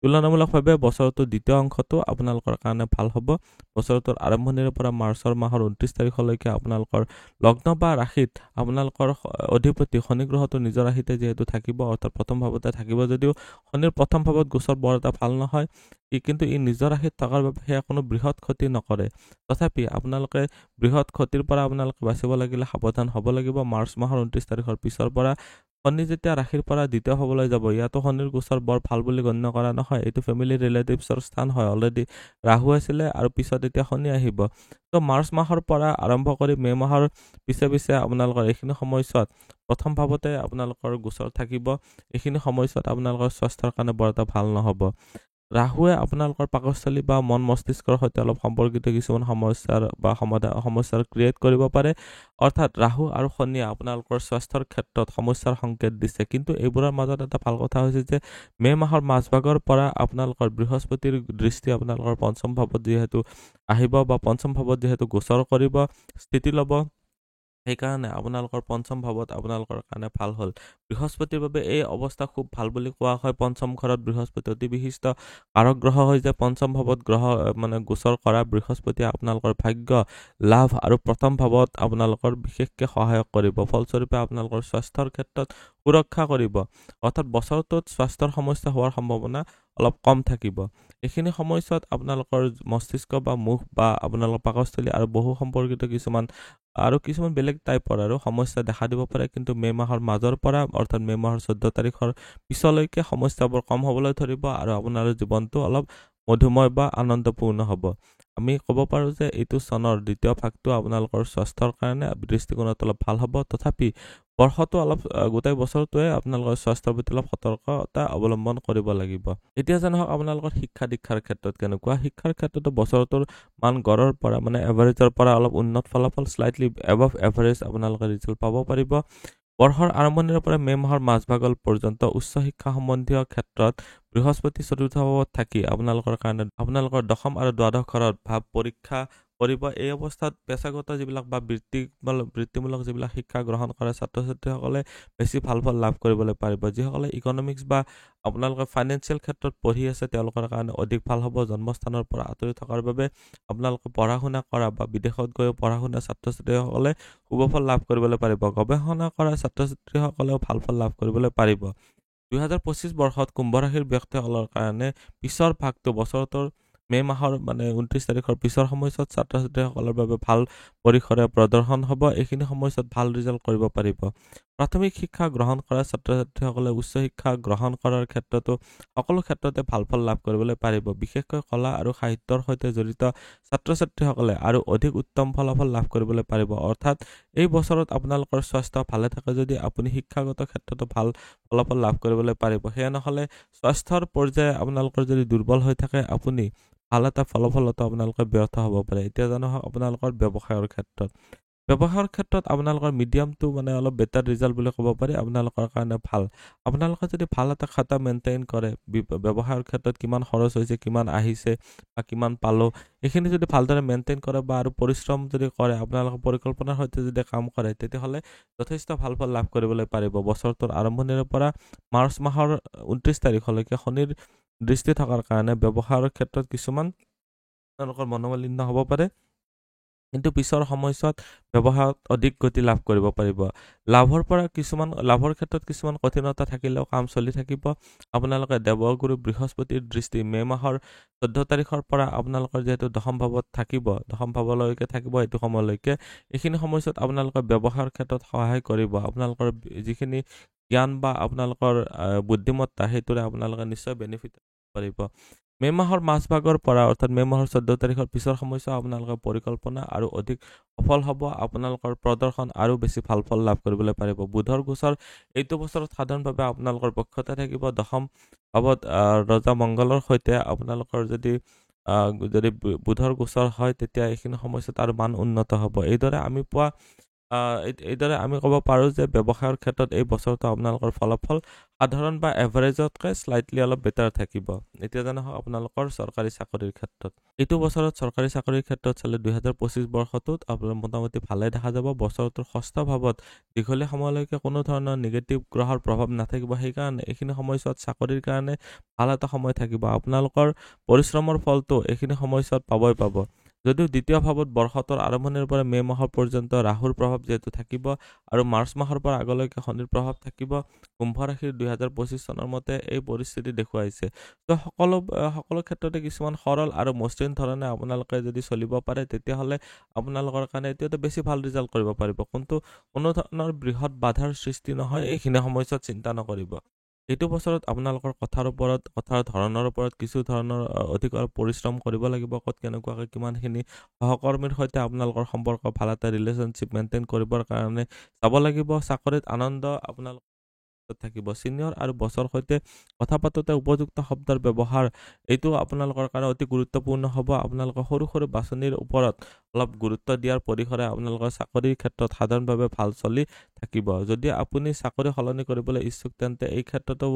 তুলনামূলকভাৱে বছৰটোৰ দ্বিতীয় অংশটো আপোনালোকৰ কাৰণে ভাল হ'ব। বছৰটোৰ আৰম্ভণিৰে পৰা মাৰ্চৰ মাহৰ 29 তাৰিখলৈকে আপোনালোকৰ লগ্ন বা ৰাশিত আপোনালোকৰ অধিপতি শনি গ্ৰহটো নিজৰ ৰাশিতে যিহেতু থাকিব, অৰ্থাৎ প্ৰথম ভাৱতে থাকিব যদিও শনিৰ প্ৰথম ভাৱত গোচৰ বৰ এটা ভাল নহয়। কিন্তু ই নিজৰ ৰাশিত থকাৰ বাবে সেয়া কোনো বৃহৎ ক্ষতি নকৰে। তথাপি আপোনালোকে বৃহৎ ক্ষতিৰ পৰা আপোনালোকে বাচিব লাগিলে সাৱধান হ'ব লাগিব। মাৰ্চ মাহৰ 29 তাৰিখৰ পিছৰ পৰা শনি যেতিয়া ৰাশিৰ পৰা দ্বিতীয় ভাৱলৈ যাব, ইয়াতো শনিৰ গোচৰ বৰ ভাল বুলি গণ্য কৰা নহয়। এইটো ফেমিলি ৰিলেটিভছৰ স্থান হয়। অলৰেডি ৰাহু আছিলে আৰু পিছত এতিয়া শনি আহিব। ত' মাৰ্চ মাহৰ পৰা আৰম্ভ কৰি মে' মাহৰ পিছে আপোনালোকৰ এইখিনি সময়ছোৱাত প্ৰথম ভাৱতে আপোনালোকৰ গোচৰ থাকিব। এইখিনি সময়ছোৱাত আপোনালোকৰ স্বাস্থ্যৰ কাৰণে বৰ এটা ভাল নহ'ব। ৰাহুৱে আপোনালোকৰ পাকস্থলী বা মন মস্তিষ্কৰ সৈতে অলপ সম্পৰ্কিত কিছুমান সমস্যাৰ ক্ৰিয়েট কৰিব পাৰে। অৰ্থাৎ ৰাহু আৰু শনিয়ে আপোনালোকৰ স্বাস্থ্যৰ ক্ষেত্ৰত সমস্যাৰ সংকেত দিছে। কিন্তু এইবোৰৰ মাজত এটা ভাল কথা হৈছে যে মে' মাহৰ মাজভাগৰ পৰা আপোনালোকৰ বৃহস্পতিৰ দৃষ্টি আপোনালোকৰ পঞ্চম ভাৱত যিহেতু আহিব বা পঞ্চম ভাৱত যিহেতু গোচৰ কৰিব, স্থিতি ল'ব, সেইকাৰণে আপোনালোকৰ পঞ্চম ভাৱত আপোনালোকৰ কাৰণে ভাল হ'ল। বৃহস্পতিৰ বাবে এই অৱস্থা খুব ভাল বুলি কোৱা হয়। পঞ্চম ঘৰত বৃহস্পতি অতি বিশিষ্ট কাৰক গ্ৰহ হৈ যে পঞ্চম ভাৱত মানে গোচৰ কৰা বৃহস্পতিয়ে আপোনালোকৰ ভাগ্য, লাভ আৰু প্ৰথম ভাৱত আপোনালোকৰ বিশেষকৈ সহায়ক কৰিব। ফলস্বৰূপে আপোনালোকৰ স্বাস্থ্যৰ ক্ষেত্ৰত সুৰক্ষা কৰিব। অৰ্থাৎ বছৰটোত স্বাস্থ্যৰ সমস্যা হোৱাৰ সম্ভাৱনা অলপ কম থাকিব। এইখিনি সময়ছোৱাত আপোনালোকৰ মস্তিষ্ক বা মুখ বা আপোনালোকৰ পাকস্থলী আৰু বহু সম্পৰ্কিত কিছুমান বেলেগ টাইপৰ আৰু সমস্যা দেখা দিব পাৰে। কিন্তু মে' মাহৰ মাজৰ পৰা অৰ্থাৎ মে' মাহৰ 14 তাৰিখৰ পিছলৈকে সমস্যাবোৰ কম হ'বলৈ ধৰিব আৰু আপোনাৰ জীৱনটো অলপ মধুময় বা আনন্দপূৰ্ণ হ'ব। আমি ক'ব পাৰোঁ যে এইটো চনৰ দ্বিতীয় ভাগটো আপোনালোকৰ স্বাস্থ্যৰ কাৰণে দৃষ্টিকোণত অলপ ভাল হ'ব। তথাপি বৰ্ষটো অলপ গোটেই বছৰটোৱে আপোনালোকৰ স্বাস্থ্যৰ প্ৰতি অলপ সতৰ্কতা অৱলম্বন কৰিব লাগিব। এতিয়া জানো আপোনালোকৰ শিক্ষা দীক্ষাৰ ক্ষেত্ৰত কেনেকুৱা। শিক্ষাৰ ক্ষেত্ৰতো বছৰটোৰ মান গড়ৰ পৰা মানে এভাৰেজৰ পৰা অলপ উন্নত ফলাফল, শ্লাইটলি এবাভ এভাৰেজ আপোনালোকে ৰিজাল্ট পাব পাৰিব। বৰ্ষৰ আৰম্ভণিৰ পৰা মে' মাহৰ মাজভাগৰ পৰ্যন্ত উচ্চ শিক্ষা সম্বন্ধীয় ক্ষেত্ৰত বৃহস্পতি চতুৰ্থ ভাৱত থাকি আপোনালোকৰ কাৰণে আপোনালোকৰ দশম আৰু দ্বাদশ ঘৰত ভাৱ পৰীক্ষা কৰিব। এই অৱস্থাত পেছাগত যিবিলাক বা বৃত্তিমূলক যিবিলাক শিক্ষা গ্ৰহণ কৰে ছাত্ৰ ছাত্ৰীসকলে বেছি ভাল ফল লাভ কৰিবলৈ পাৰিব। যিসকলে ইকনমিক্স বা আপোনালোকে ফাইনেন্সিয়েল ক্ষেত্ৰত পঢ়ি আছে তেওঁলোকৰ কাৰণে অধিক ভাল হ'ব। জন্মস্থানৰ পৰা আঁতৰি থকাৰ বাবে আপোনালোকে পঢ়া শুনা কৰা বা বিদেশত গৈ পঢ়া শুনা ছাত্ৰ ছাত্ৰীসকলে শুভ ফল লাভ কৰিবলৈ পাৰিব। গৱেষণা কৰা ছাত্ৰ ছাত্ৰীসকলেও ভাল ফল লাভ কৰিবলৈ পাৰিব। 2025 বৰ্ষত কুম্ভ ৰাশিৰ ব্যক্তিসকলৰ কাৰণে পিছৰ ভাগটো বছৰটোৰ মে' মাহৰ মানে 29 তাৰিখৰ পিছৰ সময়ছোৱাত ছাত্ৰ ছাত্ৰীসকলৰ বাবে ভাল পৰিসৰে প্ৰদৰ্শন হ'ব। এইখিনি সময়ছোৱাত ভাল ৰিজাল্ট কৰিব পাৰিব। প্ৰাথমিক শিক্ষা গ্ৰহণ কৰা ছাত্ৰ-ছাত্ৰীসকলে উচ্চ শিক্ষা গ্ৰহণ কৰাৰ ক্ষেত্ৰতো সকলো ক্ষেত্ৰতে ভাল ফল লাভ কৰিবলৈ পাৰিব। বিশেষকৈ কলা আৰু সাহিত্যৰ সৈতে জড়িত ছাত্ৰ-ছাত্ৰীসকলে আৰু অধিক উত্তম ফলাফল লাভ কৰিবলৈ পাৰিব। অৰ্থাৎ এই বছৰত আপোনালোকৰ স্বাস্থ্য ভালে থাকে যদি আপুনি শিক্ষাগত ক্ষেত্ৰতো ভাল ফলাফল লাভ কৰিবলৈ পাৰিব। সেয়া নহ'লে স্বাস্থ্যৰ পৰ্যায়ে আপোনালোকৰ যদি দুৰ্বল হৈ থাকে আপুনি ভাল এটা ফলাফলতো আপোনালোকৰ ব্যৰ্থ হ'ব পাৰে। এতিয়া জানো আপোনালোকৰ ব্যৱসায়ৰ ক্ষেত্ৰত আপোনালোকৰ মিডিয়ামটো মানে অলপ বেটাৰ ৰিজাল্ট বুলি ক'ব পাৰি, আপোনালোকৰ কাৰণে ভাল। আপোনালোকে যদি ভাল এটা খাতা মেইনটেইন কৰে, ব্যৱসায়ৰ ক্ষেত্ৰত কিমান খৰচ হৈছে, কিমান আহিছে বা কিমান পালোঁ, এইখিনি যদি ভালদৰে মেইনটেইন কৰে বা আৰু পৰিশ্ৰম যদি কৰে, আপোনালোকৰ পৰিকল্পনাৰ সৈতে যদি কাম কৰে, তেতিয়াহ'লে যথেষ্ট ভাল ফল লাভ কৰিবলৈ পাৰিব। বছৰটোৰ আৰম্ভণিৰে পৰা মাৰ্চ মাহৰ 29 তাৰিখলৈকে শনিৰ দৃষ্টি থকাৰ কাৰণে ব্যৱসায়ৰ ক্ষেত্ৰত কিছুমান আপোনালোকৰ মনোমালিন্য হ'ব পাৰে, কিন্তু পিছৰ সময়ছোৱাত ব্যৱসায়ত অধিক গতি লাভ কৰিব পাৰিব। লাভৰ ক্ষেত্ৰত কিছুমান কঠিনতা থাকিলেও কাম চলি থাকিব। আপোনালোকে দেৱগুৰু বৃহস্পতিৰ দৃষ্টি মে' মাহৰ 14 তাৰিখৰ পৰা আপোনালোকৰ যিহেতু দশম ভাৱলৈকে থাকিব এইটো সময়লৈকে, এইখিনি সময়ছোৱাত আপোনালোকৰ ব্যৱসায়ৰ ক্ষেত্ৰত সহায় কৰিব। আপোনালোকৰ যিখিনি জ্ঞান বা আপোনালোকৰ বুদ্ধিমত্তা সেইটোৰে আপোনালোকে নিশ্চয় বেনিফিট পাৰিব। মে' মাহৰ মাজভাগৰ পৰা অৰ্থাৎ মে' মাহৰ 14 তাৰিখৰ পিছৰ সময়ছোৱা আপোনালোকৰ পৰিকল্পনা আৰু অধিক সফল হ'ব। আপোনালোকৰ প্ৰদৰ্শন আৰু বেছি ভাল ফল লাভ কৰিবলৈ পাৰিব। বুধৰ গোচৰ এইটো বছৰত সাধাৰণভাৱে আপোনালোকৰ পক্ষতে থাকিব। দশম ভাৱত ৰজা মংগলৰ সৈতে আপোনালোকৰ যদি বুধৰ গোচৰ হয় তেতিয়া এইখিনি সময়ছোৱাত আৰু মান উন্নত হ'ব। এইদৰে আমি ক'ব পাৰোঁ যে ব্যৱসায়ৰ ক্ষেত্ৰত এই বছৰটো আপোনালোকৰ ফলাফল সাধাৰণ বা এভাৰেজতকৈ স্লাইটলি অলপ বেটাৰ থাকিব। এতিয়া জানো আপোনালোকৰ চৰকাৰী চাকৰিৰ ক্ষেত্ৰত এইটো বছৰত চৰকাৰী চাকৰিৰ ক্ষেত্ৰত চালে 2025 বৰ্ষটোত আপোনাৰ মোটামুটি ভালে দেখা যাব। বছৰটোৰ ষষ্ঠ ভাৱত দীঘলীয়া সময়লৈকে কোনো ধৰণৰ নিগেটিভ গ্ৰহৰ প্ৰভাৱ নাথাকিব। সেইকাৰণে এইখিনি সময়ছোৱাত চাকৰিৰ কাৰণে ভাল এটা সময় থাকিব। আপোনালোকৰ পৰিশ্ৰমৰ ফলটো এইখিনি সময়ছোৱাত পাব। যদিও দ্বিতীয় ভাৱত বৰ্ষটোৰ আৰম্ভণিৰ পৰা মে' মাহৰ পৰ্যন্ত ৰাহুৰ প্ৰভাৱ যিহেতু থাকিব আৰু মাৰ্চ মাহৰ পৰা আগলৈকে শনিৰ প্ৰভাৱ থাকিব, কুম্ভ ৰাশিৰ 2025 চনৰ মতে এই পৰিস্থিতি দেখুৱাইছে। তো সকলো ক্ষেত্ৰতে কিছুমান সৰল আৰু মসৃণ ধৰণে আপোনালোকে যদি চলিব পাৰে তেতিয়াহ'লে আপোনালোকৰ কাৰণে এতিয়াতো বেছি ভাল ৰিজাল্ট কৰিব পাৰিব। কিন্তু কোনো ধৰণৰ বৃহৎ বাধাৰ সৃষ্টি নহয়, এইখিনি সময়ছোৱাত চিন্তা নকৰিব। এইটো বছৰত আপোনালোকৰ কথাৰ ধৰণৰ ওপৰত কিছু ধৰণৰ অধিক পৰিশ্ৰম কৰিব লাগিব। ক'ত কেনেকুৱাকৈ কিমানখিনি সহকৰ্মীৰ সৈতে আপোনালোকৰ সম্পৰ্ক ভাল এটা ৰিলেশ্যনশ্বিপ মেইনটেইন কৰিবৰ কাৰণে চাব লাগিব। চাকৰিত আনন্দ আপোনালোকৰ থাকিব। ছিনিয়ৰ আৰু বছৰ সৈতে কথা পাতোতে উপযুক্ত শব্দৰ ব্যৱহাৰ এইটো আপোনালোকৰ কাৰণে অতি গুৰুত্বপূৰ্ণ হ'ব। আপোনালোকৰ সৰু বাছনিৰ ওপৰত অলপ গুৰুত্ব দিয়াৰ পৰিসৰে আপোনালোকৰ চাকৰিৰ ক্ষেত্ৰত সাধাৰণভাৱে ভাল চলি থাকিব। যদি আপুনি চাকৰি সলনি কৰিবলৈ ইচ্ছুক তেন্তে এই ক্ষেত্ৰতো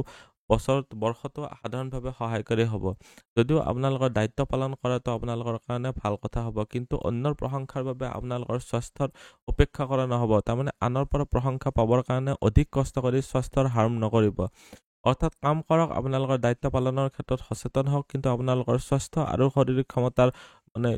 বৰ্ষটো সাধাৰণভাৱে সহায়কাৰী হ'ব। যদিও আপোনালোকৰ দায়িত্ব পালন কৰাটো আপোনালোকৰ কাৰণে ভাল কথা হ'ব, কিন্তু অন্যৰ প্ৰশংসাৰ বাবে আপোনালোকৰ স্বাস্থ্যৰ উপেক্ষা কৰা নহ'ব। তাৰমানে আনৰ পৰা প্ৰশংসা পাবৰ কাৰণে অধিক কষ্ট কৰি স্বাস্থ্যৰ হাৰ্ম নকৰিব। অৰ্থাৎ কাম কৰক, আপোনালোকৰ দায়িত্ব পালনৰ ক্ষেত্ৰত সচেতন হওক, কিন্তু আপোনালোকৰ স্বাস্থ্য আৰু শাৰীৰিক ক্ষমতাৰ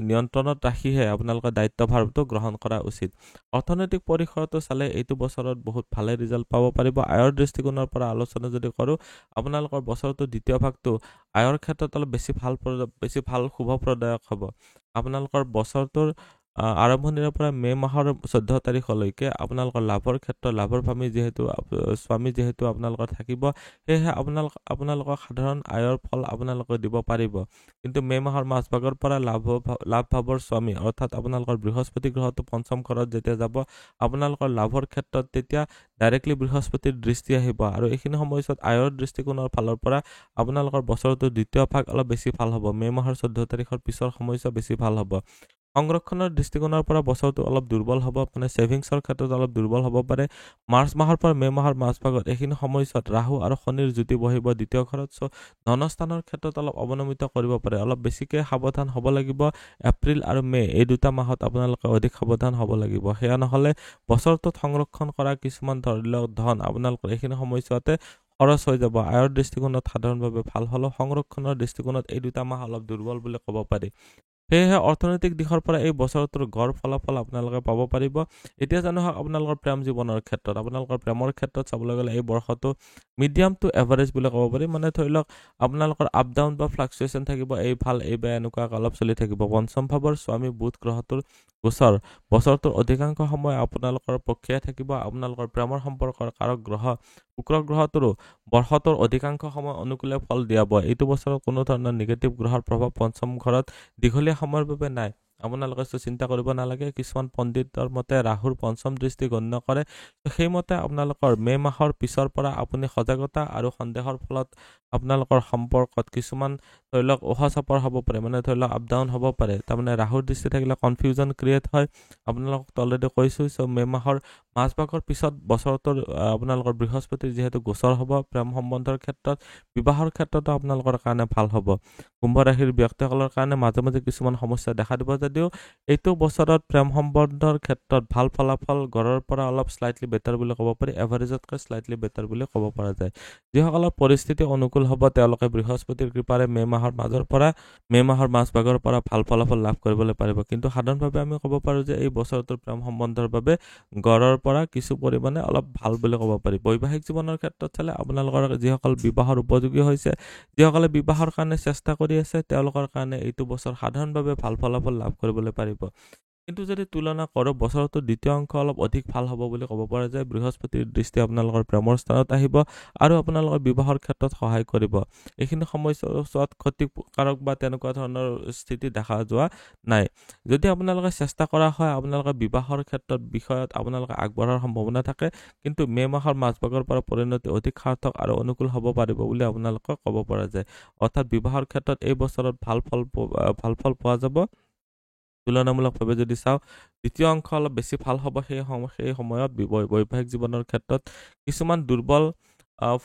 নিয়ন্ত্ৰণত ৰাখিহে আপোনালোকৰ দায়িত্বভাৰটো গ্ৰহণ কৰা উচিত। অৰ্থনৈতিক পৰিসৰটো চালে এইটো বছৰত বহুত ভালে ৰিজাল্ট পাব পাৰিব। আয়ৰ দৃষ্টিকোণৰ পৰা আলোচনা যদি কৰোঁ, আপোনালোকৰ বছৰটো দ্বিতীয় ভাগটো আয়ৰ ক্ষেত্ৰত অলপ বেছি ভাল শুভপ্ৰদায়ক হ'ব। আপোনালোকৰ বছৰটোৰ আৰম্ভণিৰে পৰা মে' মাহৰ 14 তাৰিখলৈকে আপোনালোকৰ লাভৰ স্বামী যিহেতু আপোনালোকৰ থাকিব, সেয়েহে আপোনালোকৰ সাধাৰণ আয়ৰ ফল আপোনালোকে দিব পাৰিব। কিন্তু মে' মাহৰ মাজভাগৰ পৰা লাভ ভাৱৰ স্বামী অৰ্থাৎ আপোনালোকৰ বৃহস্পতি গ্ৰহটো পঞ্চম ঘৰত যেতিয়া যাব, আপোনালোকৰ লাভৰ ক্ষেত্ৰত তেতিয়া ডাইৰেক্টলি বৃহস্পতিৰ দৃষ্টি আহিব আৰু এইখিনি সময়ছোৱাত আয়ৰ দৃষ্টিকোণৰ ফালৰ পৰা আপোনালোকৰ বছৰটোৰ দ্বিতীয় ভাগ অলপ বেছি ভাল হ'ব। মে' মাহৰ 14 তাৰিখৰ পিছৰ সময়ছোৱা বেছি ভাল হ'ব। সংৰক্ষণৰ দৃষ্টিকোণৰ পৰা বছৰটো অলপ দুৰ্বল হ'ব, ছেভিংছৰ ক্ষেত্ৰত অলপ দুৰ্বল হ'ব পাৰে। মাৰ্চ মাহৰ পৰা মে' মাহৰ মাজভাগত এইখিনি সময়ছোৱাত ৰাহু আৰু শনিৰ যুতি বহিব দ্বিতীয় ঘৰত, ধনস্থানৰ ক্ষেত্ৰত অলপ অৱনমিত কৰিব পাৰে। অলপ বেছিকৈ সাৱধান হ'ব লাগিব। এপ্ৰিল আৰু মে' এই দুটা মাহত আপোনালোকে অধিক সাৱধান হ'ব লাগিব। সেয়া নহ'লে বছৰটোত সংৰক্ষণ কৰা কিছুমান ধৰি লওক ধন আপোনালোকৰ এইখিনি সময়ছোৱাতে খৰচ হৈ যাব। আয়ৰ দৃষ্টিকোণত সাধাৰণভাৱে ভাল হ'লেও সংৰক্ষণৰ দৃষ্টিকোণত এই দুটা মাহ অলপ দুৰ্বল বুলি ক'ব পাৰি। সেয়েহে অৰ্থনৈতিক দিশৰ পৰা এই বছৰটোৰ গড় ফলাফল আপোনালোকে পাব পাৰিব। এতিয়া জানো আপোনালোকৰ প্ৰেম জীৱনৰ ক্ষেত্ৰত, আপোনালোকৰ প্ৰেমৰ ক্ষেত্ৰত চাবলৈ গ'লে এই বৰ্ষটো মিডিয়াম টু এভাৰেজ বুলি ক'ব পাৰি। ধৰি লওক আপোনালোকৰ আপ ডাউন বা ফ্লাকচুৱেশ্যন থাকিব, এই ভাল এই বেয়া এনেকুৱা অলপ চলি থাকিব। পঞ্চম ভাৱৰ স্বামী বুধ গ্ৰহটোৰ গোচৰ বছৰটোৰ অধিকাংশ সময় আপোনালোকৰ পক্ষে থাকিব। আপোনালোকৰ প্ৰেমৰ সম্পৰ্কৰ কাৰক গ্ৰহ শুক্ৰ গ্ৰহটোৰো বৰ্ষটোৰ অধিকাংশ সময় অনুকূলে ফল দিয়াব। এইটো বছৰত কোনো ধৰণৰ নিগেটিভ গ্ৰহৰ প্ৰভাৱ পঞ্চম ঘৰত দীঘলীয়া সময়ৰ বাবে নাই। আপোনালোকে চিন্তা কৰিব নালাগে। কিছুমান পণ্ডিতৰ মতে ৰাহুৰ পঞ্চম দৃষ্টি গণ্য কৰে। সেইমতে আপোনালোকৰ মে' মাহৰ পিছৰ পৰা আপুনি সজাগতা আৰু সন্দেহৰ ফলত আপোনালোকৰ সম্পৰ্কত কিছুমান ধৰি লওক চাপৰ হ'ব পাৰে, মানে ধৰি লওক আপ ডাউন হ'ব পাৰে। তাৰমানে ৰাহুৰ দৃষ্টি থাকিলে কনফিউজন ক্ৰিয়েট হয়। আপোনালোকক অলৰেডি কৈছোঁ। চ' মে' মাহৰ মাজভাগৰ পিছত বছৰটোৰ আপোনালোকৰ বৃহস্পতিৰ যিহেতু গোচৰ হ'ব, প্ৰেম সম্বন্ধৰ ক্ষেত্ৰত বিবাহৰ ক্ষেত্ৰতো আপোনালোকৰ কাৰণে ভাল হ'ব। কুম্ভ ৰাশিৰ ব্যক্তিসকলৰ কাৰণে মাজে মাজে কিছুমান সমস্যা দেখা দিব যদিও এইটো বছৰত প্ৰেম সম্বন্ধৰ ক্ষেত্ৰত ভাল ফলাফল গড়ৰ পৰা অলপ স্লাইটলি বেটাৰ বুলি ক'ব পাৰি, এভাৰেজতকৈ স্লাইটলি বেটাৰ বুলি ক'ব পৰা যায়। যিসকলৰ পৰিস্থিতি অনুকূল হ'ব তেওঁলোকে বৃহস্পতিৰ কৃপাৰে মে' মাহৰ মাজভাগৰ পৰা ভাল ফলাফল লাভ কৰিবলৈ পাৰিব। কিন্তু সাধাৰণভাৱে আমি ক'ব পাৰোঁ যে এই বছৰটোৰ প্ৰেম সম্বন্ধৰ বাবে গড়ৰ পৰা কিছু পৰিমাণে অলপ ভাল বুলি ক'ব পাৰি। বৈবাহিক জীৱনৰ ক্ষেত্ৰত চালে আপোনালোকৰ যিসকল বিবাহৰ উপযোগী হৈছে, যিসকলে বিবাহৰ কাৰণে চেষ্টা কৰি আছে, তেওঁলোকৰ কাৰণে এইটো বছৰ সাধাৰণভাৱে ভাল ফলাফল লাভ কৰিবলৈ পাৰিব। কিন্তু যদি তুলনা কৰোঁ, বছৰটোৰ দ্বিতীয় অংশ অলপ অধিক ভাল হ'ব বুলি ক'ব পৰা যায়। বৃহস্পতিৰ দৃষ্টি আপোনালোকৰ প্ৰেমৰ স্থানত আহিব আৰু আপোনালোকৰ বিবাহৰ ক্ষেত্ৰত সহায় কৰিব। এইখিনি সময়ছোৱাত ক্ষতিকাৰক বা তেনেকুৱা ধৰণৰ স্থিতি দেখা যোৱা নাই। যদি আপোনালোকে চেষ্টা কৰা হয়, আপোনালোকে বিবাহৰ বিষয়ত আপোনালোকে আগবঢ়াৰ সম্ভাৱনা থাকে। কিন্তু মে' মাহৰ মাজভাগৰ পৰা পৰিণতি অধিক সাৰ্থক আৰু অনুকূল হ'ব পাৰিব বুলি আপোনালোকক ক'ব পৰা যায়। অৰ্থাৎ বিবাহৰ ক্ষেত্ৰত এই বছৰত ভাল ফল পোৱা যাব। তুলনামূলকভাৱে যদি চাওঁ, দ্বিতীয় অংশ অলপ বেছি ভাল হ'ব। সেই সময়ত বৈবাহিক জীৱনৰ ক্ষেত্ৰত কিছুমান দুৰ্বল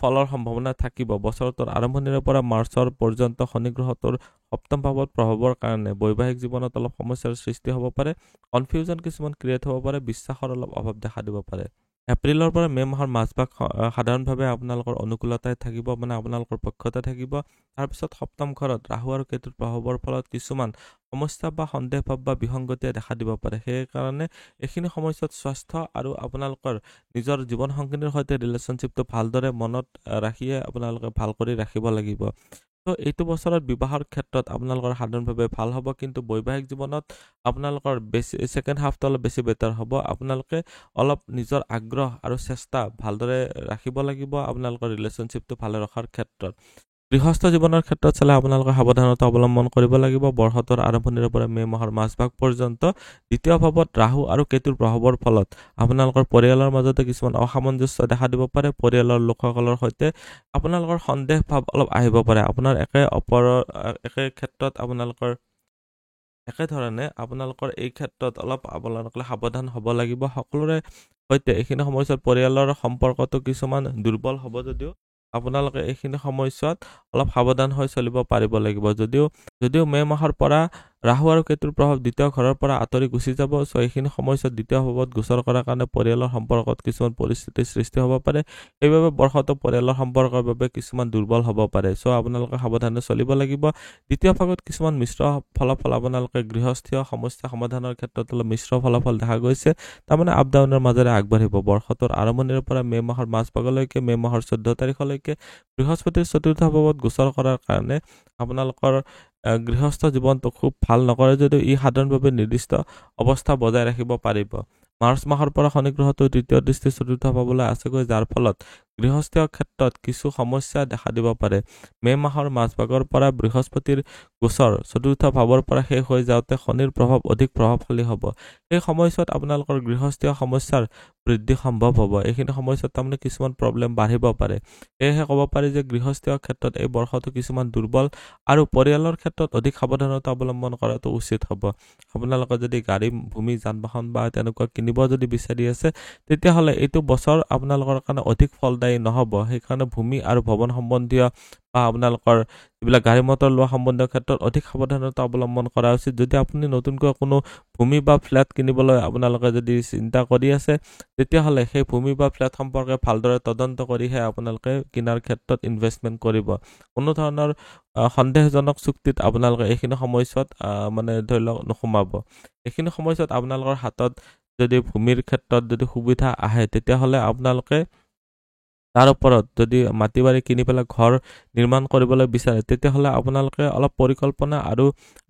ফলৰ সম্ভাৱনা থাকিব। বছৰটোৰ আৰম্ভণিৰে পৰা মাৰ্চৰ পৰ্যন্ত শনি গ্ৰহটোৰ সপ্তম ভাৱত প্ৰভাৱৰ কাৰণে বৈবাহিক জীৱনত অলপ সমস্যাৰ সৃষ্টি হ'ব পাৰে। কনফিউজন কিছুমান ক্ৰিয়েট হ'ব পাৰে। বিশ্বাসৰ অলপ অভাৱ দেখা দিব পাৰে। এপ্ৰিলৰ পৰা মে' মাহৰ মাজভাগ সাধাৰণভাৱে আপোনালোকৰ অনুকূলতাই থাকিব, মানে আপোনালোকৰ পক্ষতে থাকিব। তাৰপিছত সপ্তম ঘৰত ৰাহু আৰু কেতুৰ প্ৰভাৱৰ ফলত কিছুমান সমস্যা বা সন্দেহ ভাৱ বা বিসংগতিয়ে দেখা দিব পাৰে। সেইকাৰণে এইখিনি সময়ছোৱাত স্বাস্থ্য আৰু আপোনালোকৰ নিজৰ জীৱন সংগিনীৰ সৈতে ৰিলেশ্যনশ্বিপটো ভালদৰে মনত ৰাখিয়ে আপোনালোকে ভাল কৰি ৰাখিব লাগিব। ত' এইটো বছৰত বিবাহৰ ক্ষেত্ৰত আপোনালোকৰ সাধাৰণভাৱে ভাল হ'ব। কিন্তু বৈবাহিক জীৱনত আপোনালোকৰ ছেকেণ্ড হাফটো অলপ বেছি বেটাৰ হ'ব। আপোনালোকে অলপ নিজৰ আগ্ৰহ আৰু চেষ্টা ভালদৰে ৰাখিব লাগিব আপোনালোকৰ ৰিলেশ্যনশ্বিপটো ভালে ৰখাৰ ক্ষেত্ৰত। গৃহস্থ জীৱনৰ ক্ষেত্ৰত চালে আপোনালোকে সাৱধানতা অৱলম্বন কৰিব লাগিব। বৰ্ষটোৰ আৰম্ভণিৰে পৰা মে' মাহৰ মাজভাগ পৰ্যন্ত দ্বিতীয় ভাৱত ৰাহু আৰু কেতুৰ প্ৰভাৱৰ ফলত আপোনালোকৰ পৰিয়ালৰ মাজতে কিছুমান অসামঞ্জস্য দেখা দিব পাৰে। পৰিয়ালৰ লোকসকলৰ সৈতে আপোনালোকৰ সন্দেহ ভাৱ অলপ আহিব পাৰে। আপোনাৰ একেধৰণে আপোনালোকৰ এই ক্ষেত্ৰত অলপ আপোনালোকে সাৱধান হ'ব লাগিব। সকলোৰে সৈতে এইখিনি সময়ছোৱাত পৰিয়ালৰ সম্পৰ্কটো কিছুমান দুৰ্বল হ'ব যদিও আপোনালোকে এইখিনি সময়ছোৱাত অলপ সাৱধান হৈ চলিব পাৰিব লাগিব। যদিও মে' মাহৰ পৰা ৰাহু আৰু কেতুৰ প্ৰভাৱ দ্বিতীয় ঘৰৰ পৰা আঁতৰি গুচি যাব। চ' এইখিনি সময়ছোৱাত দ্বিতীয় ভাৱত গোচৰ কৰাৰ কাৰণে পৰিয়ালৰ সম্পৰ্কত কিছুমান পৰিস্থিতিৰ সৃষ্টি হ'ব পাৰে। সেইবাবে বৰ্ষটো পৰিয়ালৰ সম্পৰ্কৰ বাবে কিছুমান দুৰ্বল হ'ব পাৰে। চ' আপোনালোকে সাৱধানে চলিব লাগিব। দ্বিতীয় ভাগত কিছুমান মিশ্ৰ ফলাফল আপোনালোকে গৃহস্থীয় সমস্যা সমাধানৰ ক্ষেত্ৰত অলপ মিশ্ৰ ফলাফল দেখা গৈছে। তাৰমানে আপ ডাউনৰ মাজেৰে আগবাঢ়িব। বৰ্ষটোৰ আৰম্ভণিৰ পৰা মে' মাহৰ মাজভাগলৈকে, মে' মাহৰ 14 তাৰিখলৈকে বৃহস্পতিৰ চতুৰ্থ ভাৱত গোচৰ কৰাৰ কাৰণে আপোনালোকৰ গৃহস্থ জীৱনটো খুব ভাল নকৰে যদিও ই সাধাৰণভাৱে নিৰ্দিষ্ট অৱস্থা বজাই ৰাখিব পাৰিব। মাৰ্চ মাহৰ পৰা শনি গ্ৰহটো তৃতীয় দৃষ্টি চতুৰ্থ ভাৱলৈ আছেগৈ, যাৰ ফলত গৃহস্থীয় ক্ষেত্ৰত কিছু সমস্যা দেখা দিব পাৰে। মে' মাহৰ মাজভাগৰ পৰা বৃহস্পতিৰ গোচৰ চতুৰ্থ ভাৱৰ পৰা শেষ হৈ যাওঁতে শনিৰ প্ৰভাৱ অধিক প্ৰভাৱশালী হ'ব। এই সময়ছোৱাত আপোনালোকৰ গৃহস্থীয় সমস্যাৰ বৃদ্ধি সম্ভৱ হ'ব। এইখিনি সময়ছোৱাত তাৰমানে কিছুমান প্ৰব্লেম বাঢ়িব পাৰে। সেয়েহে ক'ব পাৰি যে গৃহস্থীয় ক্ষেত্ৰত এই বৰ্ষটো কিছুমান দুৰ্বল আৰু পৰিয়ালৰ ক্ষেত্ৰত অধিক সাৱধানতা অৱলম্বন কৰাটো উচিত হ'ব। আপোনালোকে যদি গাড়ী, ভূমি, যান বাহন বা তেনেকুৱা কিনিব যদি বিচাৰি আছে, তেতিয়াহ'লে এইটো বছৰ আপোনালোকৰ কাৰণে অধিক ফলদায়ী নহ'ব। সেইকাৰণে ভূমি আৰু ভৱন সম্বন্ধীয় বা আপোনালোকৰ যিবিলাক গাড়ী মটৰ লোৱা সম্বন্ধীয় ক্ষেত্ৰত অধিক সাৱধানতা অৱলম্বন কৰা উচিত। যদি আপুনি নতুনকৈ কোনো ভূমি বা ফ্লেট কিনিবলৈ আপোনালোকে যদি চিন্তা কৰি আছে, তেতিয়াহ'লে সেই ভূমি বা ফ্লেট সম্পৰ্কে ভালদৰে তদন্ত কৰিহে আপোনালোকে কিনাৰ ক্ষেত্ৰত ইনভেষ্টমেণ্ট কৰিব। কোনো ধৰণৰ সন্দেহজনক চুক্তিত আপোনালোকে এইখিনি সময়ছোৱাত মানে ধৰি লওক নোসোমাব। এইখিনি সময়ছোৱাত আপোনালোকৰ হাতত যদি ভূমিৰ ক্ষেত্ৰত যদি সুবিধা আহে, তেতিয়াহ'লে আপোনালোকে তাৰ ওপৰত যদি মাটি বাৰী কিনি পেলাই ঘৰ নিৰ্মাণ কৰিবলৈ বিচাৰে তেতিয়াহ'লে আপোনালোকে অলপ পৰিকল্পনা আৰু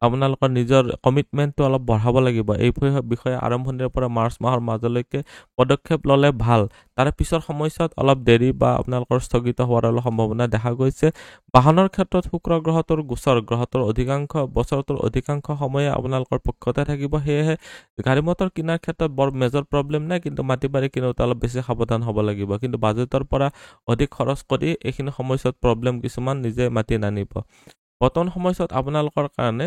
আপোনালোকৰ নিজৰ কমিটমেণ্টটো অলপ বঢ়াব লাগিব। এই বিষয়ে আৰম্ভণিৰ পৰা মাৰ্চ মাহৰ মাজলৈকে পদক্ষেপ ল'লে ভাল। তাৰে পিছৰ সময়ছোৱাত অলপ দেৰি বা আপোনালোকৰ স্থগিত হোৱাৰ অলপ সম্ভাৱনা দেখা গৈছে। বাহনৰ ক্ষেত্ৰত শুক্ৰ গ্ৰহটোৰ গোচৰ গ্ৰহটোৰ বছৰটোৰ অধিকাংশ সময়ে আপোনালোকৰ পক্ষতে থাকিব। সেয়েহে গাড়ী মটৰ কিনাৰ ক্ষেত্ৰত বৰ মেজৰ প্ৰব্লেম নাই, কিন্তু মাটি বাৰী কিনোতে অলপ বেছি সাৱধান হ'ব লাগিব। কিন্তু বাজেটৰ পৰা অধিক খৰচ কৰি এইখিনি সময়ছোৱাত প্ৰব্লেম কিছুমান নিজে মাতি নানিব। বৰ্তমান সময়ছোৱাত আপোনালোকৰ কাৰণে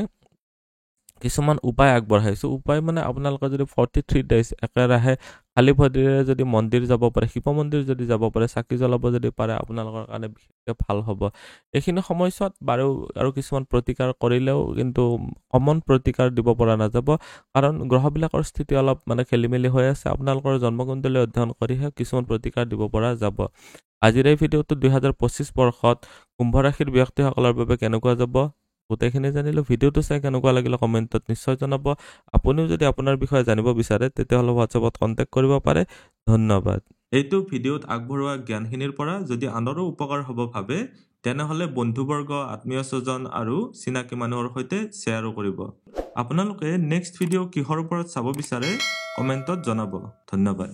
কিছুমান উপায় আগবঢ়াইছোঁ। উপায় মানে আপোনালোকে যদি 43 days একেৰাহে খালী ভৰিৰে যদি মন্দিৰ যাব পাৰে, শিৱ মন্দিৰ যদি যাব পাৰে, চাকি জ্বলাব যদি পাৰে, আপোনালোকৰ কাৰণে বিশেষকৈ ভাল হ'ব। এইখিনি সময়ছোৱাত বাৰু আৰু কিছুমান প্ৰতিকাৰ কৰিলেও কিন্তু কমন প্ৰতিকাৰ দিব পৰা নাযাব, কাৰণ গ্ৰহবিলাকৰ স্থিতি অলপ মানে খেলি মেলি হৈ আছে। আপোনালোকৰ জন্মকুণ্ডলী অধ্যয়ন কৰিহে কিছুমান প্ৰতিকাৰ দিব পৰা যাব। আজিৰ এই ভিডিঅ'টো 2025 বৰ্ষত কুম্ভ ৰাশিৰ ব্যক্তিসকলৰ বাবে কেনেকুৱা যাব গোটেইখিনি জানিলোঁ। ভিডিঅ'টো চাই কেনেকুৱা লাগিলে কমেণ্টত নিশ্চয় জনাব। আপুনিও যদি আপোনাৰ বিষয়ে জানিব বিচাৰে তেতিয়াহ'লে হোৱাটছএপত কণ্টেক্ট কৰিব পাৰে। ধন্যবাদ। এইটো ভিডিঅ'ত আগবঢ়োৱা জ্ঞানখিনিৰ পৰা যদি আনৰো উপকাৰ হ'ব ভাবে তেনেহ'লে বন্ধুবৰ্গ, আত্মীয় স্বজন আৰু চিনাকি মানুহৰ সৈতে শ্বেয়াৰো কৰিব। আপোনালোকে নেক্সট ভিডিঅ' কিহৰ ওপৰত চাব বিচাৰে কমেণ্টত জনাব। ধন্যবাদ।